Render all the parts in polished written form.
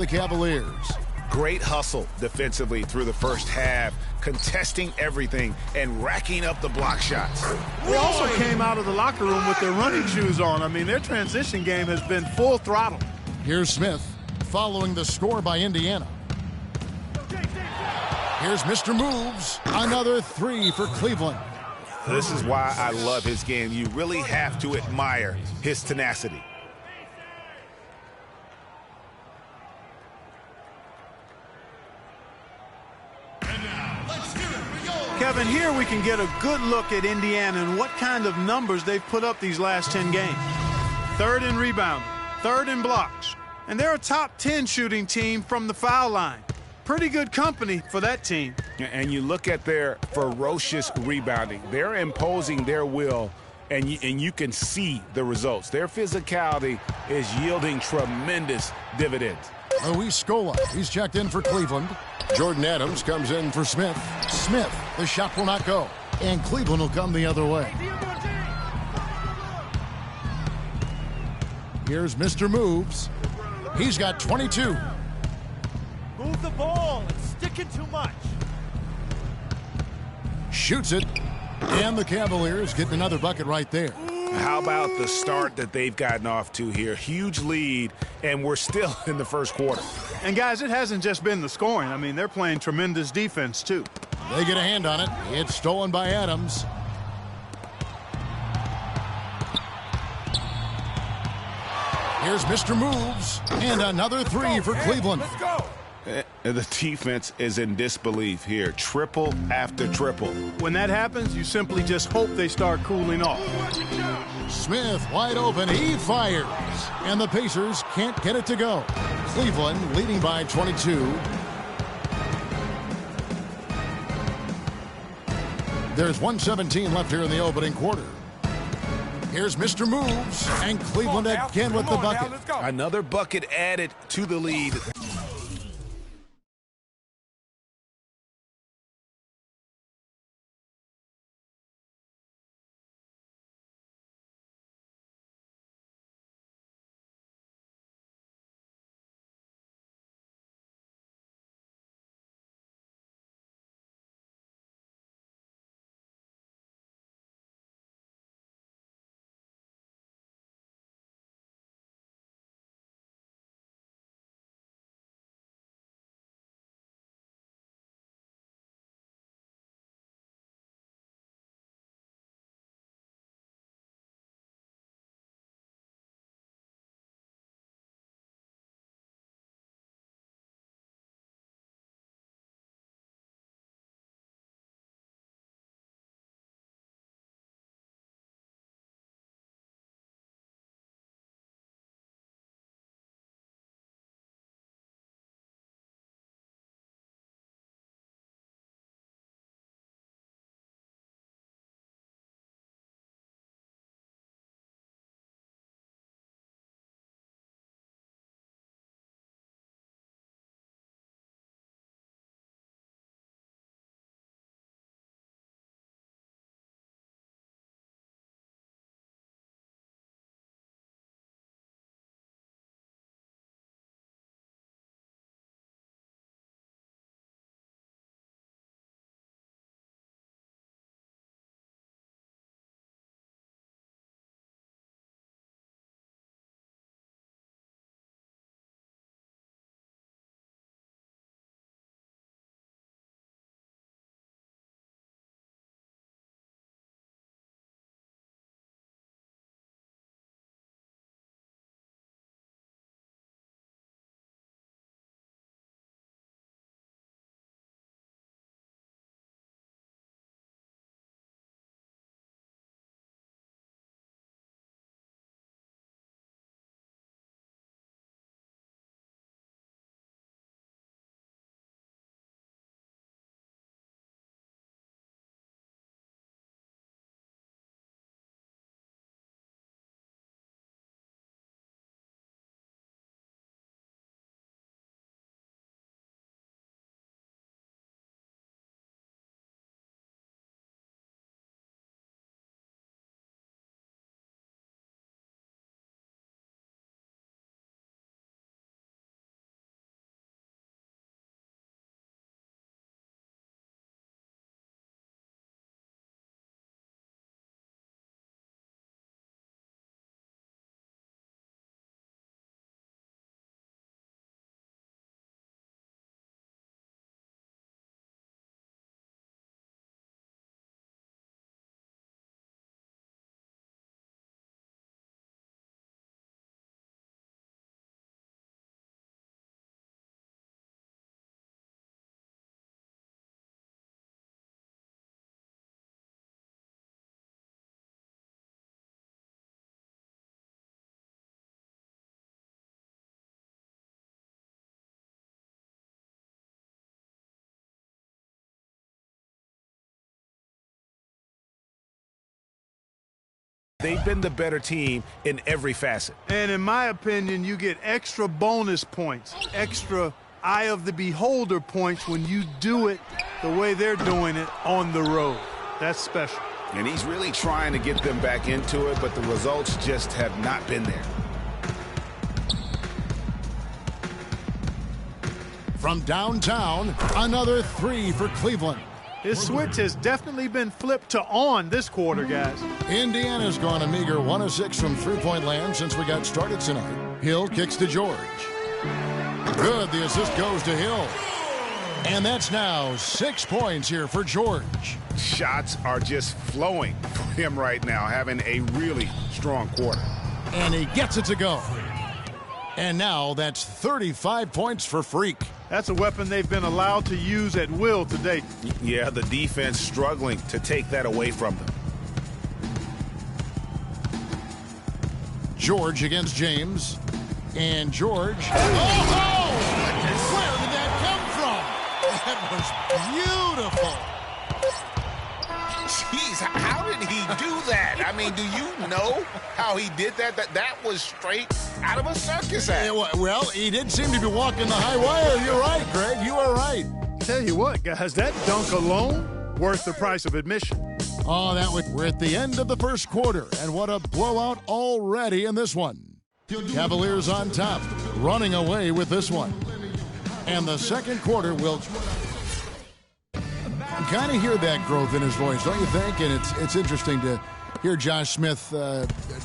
the Cavaliers. Great hustle defensively through the first half, contesting everything and racking up the block shots. They also came out of the locker room with their running shoes on. I mean, their transition game has been full throttle. Here's Smith following the score by Indiana. Here's Mr. Moves. Another three for Cleveland. This is why I love his game. You really have to admire his tenacity. Kevin, here we can get a good look at Indiana and what kind of numbers they've put up these last 10 games. Third in rebounding, third in blocks, and they're a top 10 shooting team from the foul line. Pretty good company for that team. And you look at their ferocious rebounding. They're imposing their will, and you can see the results. Their physicality is yielding tremendous dividends. Luis Scola, he's checked in for Cleveland. Jordan Adams comes in for Smith. Smith, the shot will not go. And Cleveland will come the other way. Here's Mr. Moves. He's got 22. Move the ball. It's sticking too much. Shoots it. And the Cavaliers get another bucket right there. How about the start that they've gotten off to here? Huge lead, and we're still in the first quarter. And, guys, it hasn't just been the scoring. I mean, they're playing tremendous defense, too. They get a hand on it. It's stolen by Adams. Here's Mr. Moves. And another three for Cleveland. Let's go. The defense is in disbelief here. Triple after triple. When that happens, you simply just hope they start cooling off. Smith wide open. He fires. And the Pacers can't get it to go. Cleveland leading by 22. There's 1:17 left here in the opening quarter. Here's Mr. Moves. And Cleveland again with the bucket. Another bucket added to the lead. They've been the better team in every facet. And in my opinion, you get extra bonus points, extra eye of the beholder points when you do it the way they're doing it on the road. That's special. And he's really trying to get them back into it, but the results just have not been there. From downtown, another three for Cleveland. His switch has definitely been flipped to on this quarter, guys. Indiana's gone a meager 1 of 6 from three-point land since we got started tonight. Hill kicks to George. Good, the assist goes to Hill. And that's now 6 points here for George. Shots are just flowing for him right now, having a really strong quarter. And he gets it to go. And now that's 35 points for Freak. That's a weapon they've been allowed to use at will today. Yeah, the defense struggling to take that away from them. George against James. And George. Oh! Where did that come from? That was beautiful. Jeez, how did he do that? I mean, do you know how he did that? That was straight out of a circus act. Yeah, well, he did seem to be walking the high wire. You're right, Greg. You are right. Tell you what, guys, that dunk alone worth the price of admission. Oh, we're at the end of the first quarter, and what a blowout already in this one. Cavaliers on top, running away with this one. And the second quarter will... You kind of hear that growth in his voice, don't you think? And it's interesting to hear Josh Smith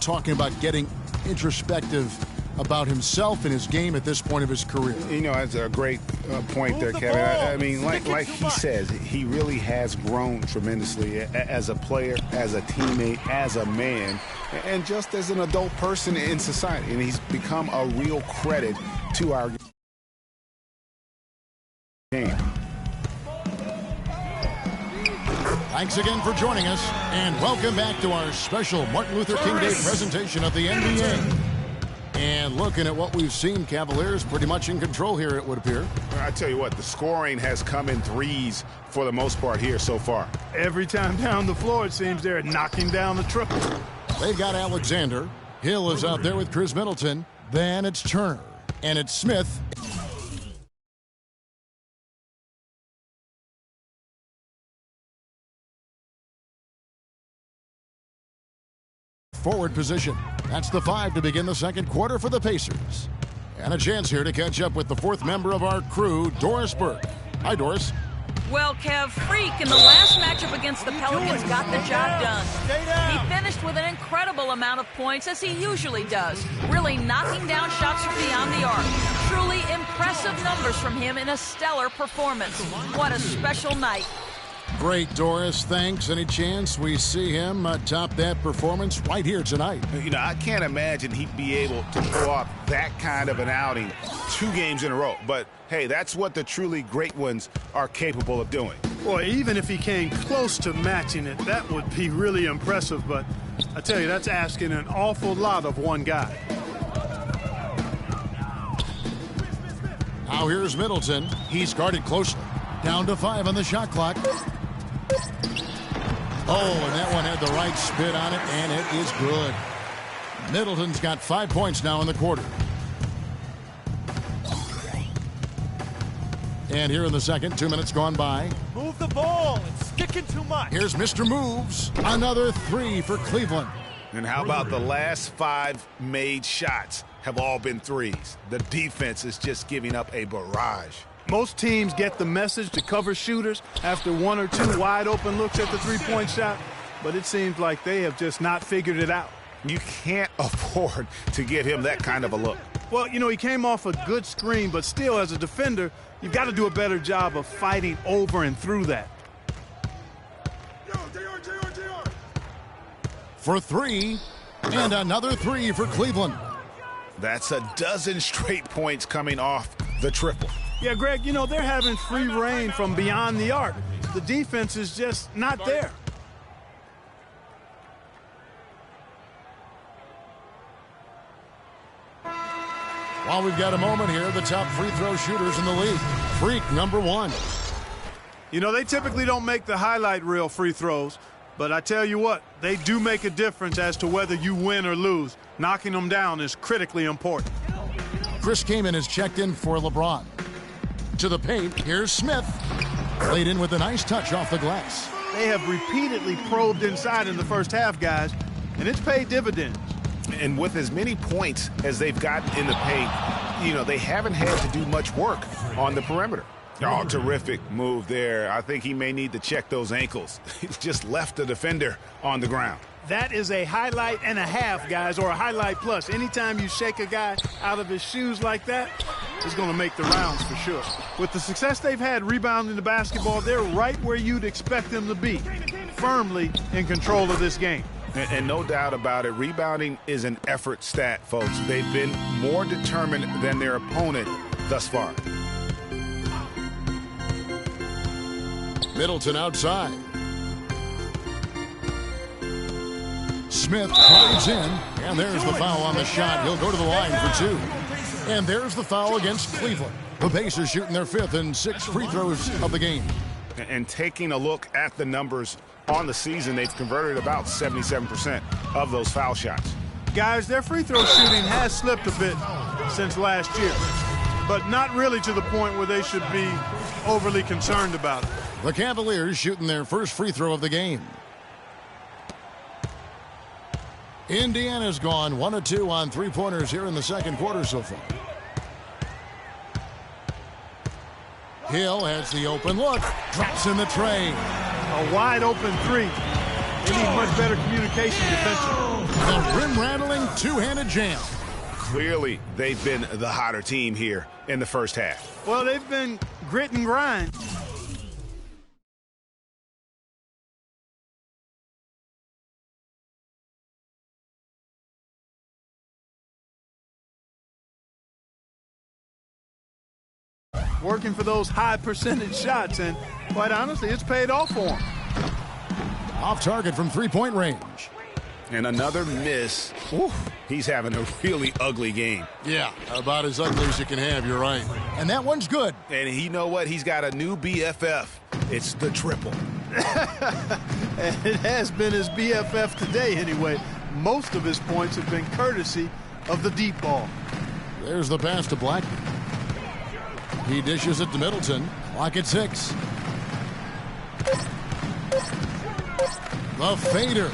talking about getting introspective about himself and his game at this point of his career. You know, that's a great point there, Kevin. I mean, like he says, he really has grown tremendously as a player, as a teammate, as a man, and just as an adult person in society. And he's become a real credit to our game. Thanks again for joining us, and welcome back to our special Martin Luther King Day presentation of the NBA. And looking at what we've seen, Cavaliers pretty much in control here, it would appear. I tell you what, the scoring has come in threes for the most part here so far. Every time down the floor, it seems they're knocking down the triple. They've got Alexander. Hill is out there with Chris Middleton. Then it's Turner. And it's Smith. Forward position. That's the 5 to begin the second quarter for the Pacers. And a chance here to catch up with the fourth member of our crew, Doris Burke. Hi, Doris. Well, Kev, Freak in the last matchup against the Pelicans got the job done. He finished with an incredible amount of points, as he usually does, really knocking down shots from beyond the arc. Truly impressive numbers from him in a stellar performance. What a special night. Great, Doris. Thanks. Any chance we see him top that performance right here tonight? You know, I can't imagine he'd be able to pull off that kind of an outing 2 games in a row. But, hey, that's what the truly great ones are capable of doing. Well, even if he came close to matching it, that would be really impressive. But I tell you, that's asking an awful lot of one guy. Now here's Middleton. He's guarded closely. Down to 5 on the shot clock. Oh, and that one had the right spin on it, and it is good. Middleton's got 5 points now in the quarter. And here in the second, 2 minutes gone by. Move the ball. It's sticking too much. Here's Mr. Moves. Another 3 for Cleveland. And how about the last 5 made shots have all been threes? The defense is just giving up a barrage. Most teams get the message to cover shooters after 1 or 2 wide open looks at the three-point shot, but it seems like they have just not figured it out. You can't afford to give him that kind of a look. Well, you know, he came off a good screen, but still, as a defender, you've got to do a better job of fighting over and through that. For 3, and another 3 for Cleveland. That's a dozen straight points coming off the triple. Yeah, Greg, you know, they're having free reign from beyond the arc. The defense is just not there. While we've got a moment here, the top free throw shooters in the league. Freak, number 1. You know, they typically don't make the highlight reel free throws, But I tell you what, they do make a difference as to whether you win or lose. Knocking them down is critically important. Chris Kaman is checked in for LeBron. To the paint, here's Smith. Laid in with a nice touch off the glass. They have repeatedly probed inside in the first half, guys, and it's paid dividends. And with as many points as they've gotten in the paint, they haven't had to do much work on the perimeter. Oh, terrific move there. I think he may need to check those ankles. He just left the defender on the ground. That is a highlight and a half, guys, or a highlight plus. Anytime you shake a guy out of his shoes like that, it's going to make the rounds for sure. With the success they've had rebounding the basketball, they're right where you'd expect them to be, firmly in control of this game. And no doubt about it, rebounding is an effort stat, folks. They've been more determined than their opponent thus far. Middleton outside. Smith drives in, and there's the foul on the shot. He'll go to the line for two. And there's the foul against Cleveland. The Pacers shooting their 5th and 6th free throws of the game. And taking a look at the numbers on the season, they've converted about 77% of those foul shots. Guys, their free throw shooting has slipped a bit since last year, but not really to the point where they should be overly concerned about it. The Cavaliers shooting their first free throw of the game. Indiana's gone 1 of 2 on three-pointers here in the second quarter so far. Hill has the open look, drops in the tray. A wide-open three. They need much better communication defensively. The rim-rattling two-handed jam. Clearly, they've been the hotter team here in the first half. Well, they've been grit and grind. Working for those high percentage shots, and quite honestly, it's paid off for them. Off target from three-point range. And another miss. Ooh, he's having a really ugly game. Yeah, about as ugly as you can have, you're right. And that one's good. And you know what? He's got a new BFF. It's the triple. And it has been his BFF today anyway. Most of his points have been courtesy of the deep ball. There's the pass to Blackman. He dishes it to Middleton. Clock at 6. The fader.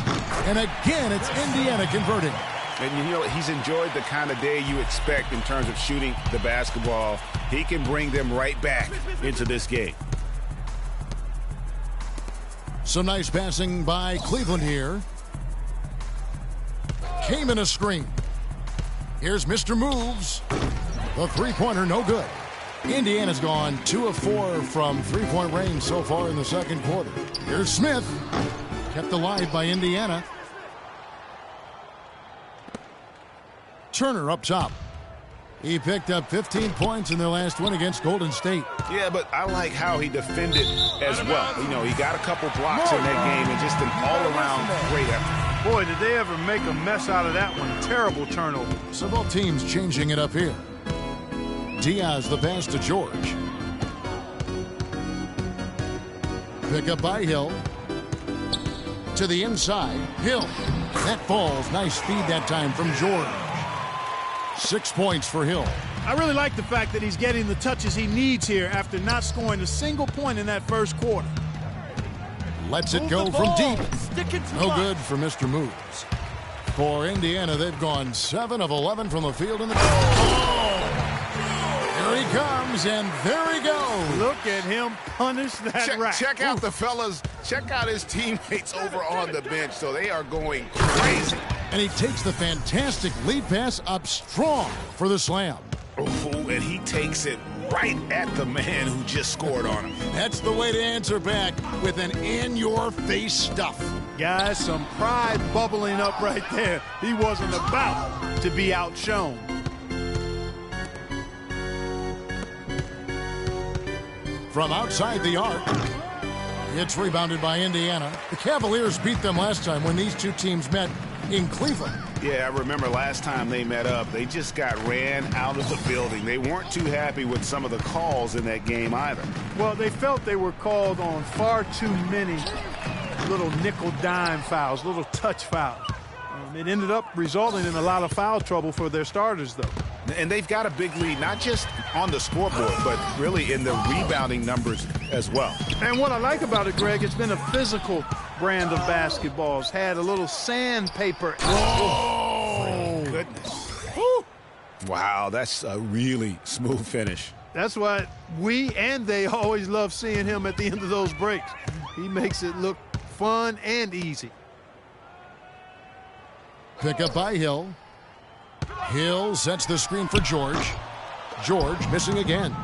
And again, it's Indiana converting. And he's enjoyed the kind of day you expect in terms of shooting the basketball. He can bring them right back into this game. Some nice passing by Cleveland here. Came in a screen. Here's Mr. Moves. The three-pointer, no good. Indiana's gone 2 of 4 from three-point range so far in the second quarter. Here's Smith. Kept alive by Indiana. Turner up top. He picked up 15 points in their last win against Golden State. Yeah, but I like how he defended as well. He got a couple blocks in that game and just an all-around great effort. Boy, did they ever make a mess out of that one. Terrible turnover. So both teams changing it up here. Diaz the pass to George. Pick up by Hill. To the inside. Hill. That falls. Nice speed that time from George. 6 points for Hill. I really like the fact that he's getting the touches he needs here after not scoring a single point in that first quarter. Lets it go from deep. No good for Mr. Moves. For Indiana, they've gone 7 of 11 from the field in the... There he comes, and there he goes. Look at him punish that rack. Check out the fellas. Check out his teammates over on the bench. So they are going crazy. And he takes the fantastic lead pass up strong for the slam. Oh, and he takes it right at the man who just scored on him. That's the way to answer back with an in-your-face stuff. Guys, some pride bubbling up right there. He wasn't about to be outshone. From outside the arc, it's rebounded by Indiana. The Cavaliers beat them last time when these two teams met in Cleveland. Yeah, I remember last time they met up, they just got ran out of the building. They weren't too happy with some of the calls in that game either. Well, they felt they were called on far too many little nickel dime fouls, little touch fouls. It ended up resulting in a lot of foul trouble for their starters, though. And they've got a big lead, not just on the scoreboard, but really in the rebounding numbers as well. And what I like about it, Greg, it's been a physical brand of basketball. It's had a little sandpaper. Oh, goodness. Woo. Wow, that's a really smooth finish. That's why we and they always love seeing him at the end of those breaks. He makes it look fun and easy. Pick up by Hill. Hill sets the screen for George. George missing again.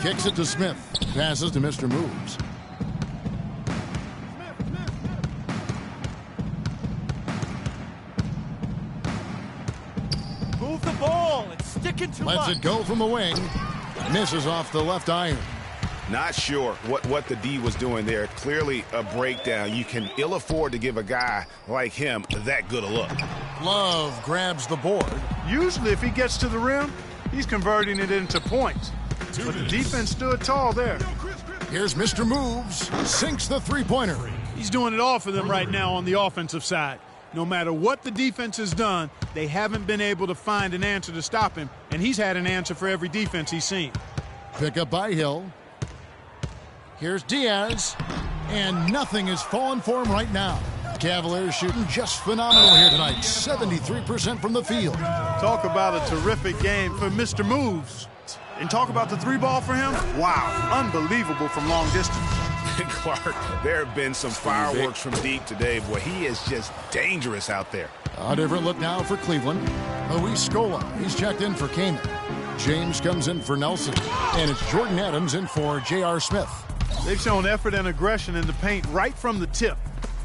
Kicks it to Smith. Passes to Mr. Moves. Move the ball. It's sticking too much. Lets it go from the wing. Misses off the left iron. Not sure what the D was doing there. Clearly a breakdown. You can ill afford to give a guy like him that good a look. Love grabs the board. Usually if he gets to the rim, he's converting it into points. But the defense stood tall there. Here's Mr. Moves. Sinks the three-pointer. He's doing it all for them right now on the offensive side. No matter what the defense has done, they haven't been able to find an answer to stop him, and he's had an answer for every defense he's seen. Pick up by Hill. Here's Diaz, and nothing is falling for him right now. Cavaliers shooting just phenomenal here tonight, 73% from the field. Talk about a terrific game for Mr. Moves. And talk about the three ball for him. Wow, unbelievable from long distance. Clark, there have been some fireworks from deep today. Boy, he is just dangerous out there. A different look now for Cleveland. Luis Scola, he's checked in for Kaman. James comes in for Nelson, and it's Jordan Adams in for J.R. Smith. They've shown effort and aggression in the paint right from the tip.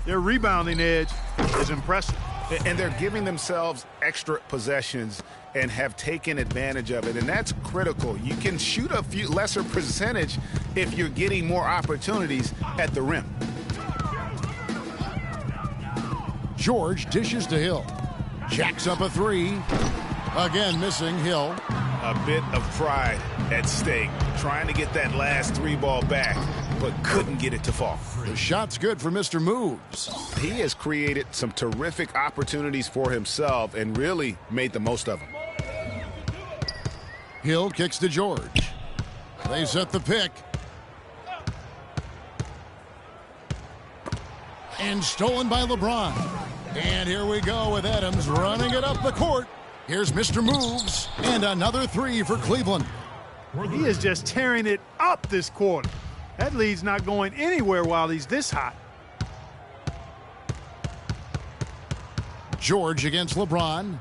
Their rebounding edge is impressive. And they're giving themselves extra possessions and have taken advantage of it, and that's critical. You can shoot a few lesser percentage if you're getting more opportunities at the rim. George dishes to Hill. Jacks up a three. Again missing Hill. A bit of pride at stake, trying to get that last three ball back, but couldn't get it to fall. The shot's good for Mr. Moves. He has created some terrific opportunities for himself and really made the most of them. Hill kicks to George. They set the pick. And stolen by LeBron. And here we go with Adams running it up the court. Here's Mr. Moves, and another three for Cleveland. He is just tearing it up this quarter. That lead's not going anywhere while he's this hot. George against LeBron.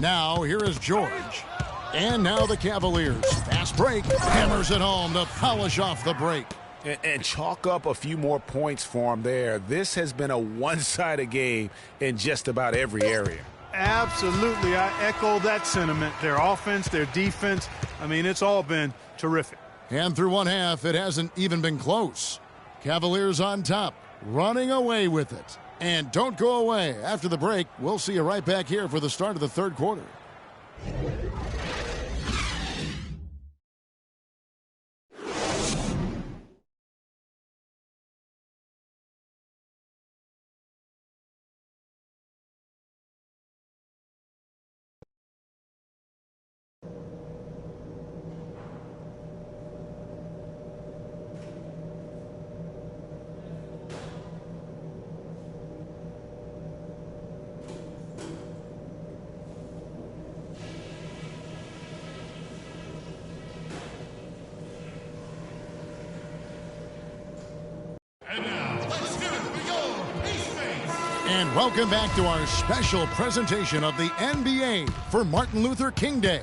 Now here is George. And now the Cavaliers. Fast break. Hammers it home to polish off the break. And chalk up a few more points for him there. This has been a one-sided game in just about every area. Absolutely. I echo that sentiment. Their offense, their defense, I mean, it's all been terrific. And through one half, it hasn't even been close. Cavaliers on top, running away with it. And don't go away. After the break, we'll see you right back here for the start of the third quarter. And welcome back to our special presentation of the NBA for Martin Luther King Day.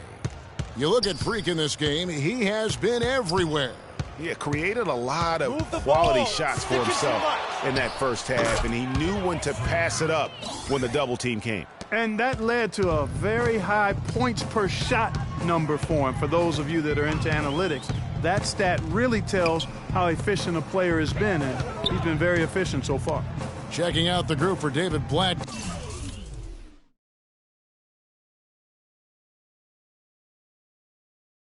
You look at Freak in this game, he has been everywhere. He created a lot of quality shots for himself in that first half, and he knew when to pass it up when the double team came. And that led to a very high points per shot number for him. For those of you that are into analytics, that stat really tells how efficient a player has been, and he's been very efficient so far. Checking out the group for David Blatt.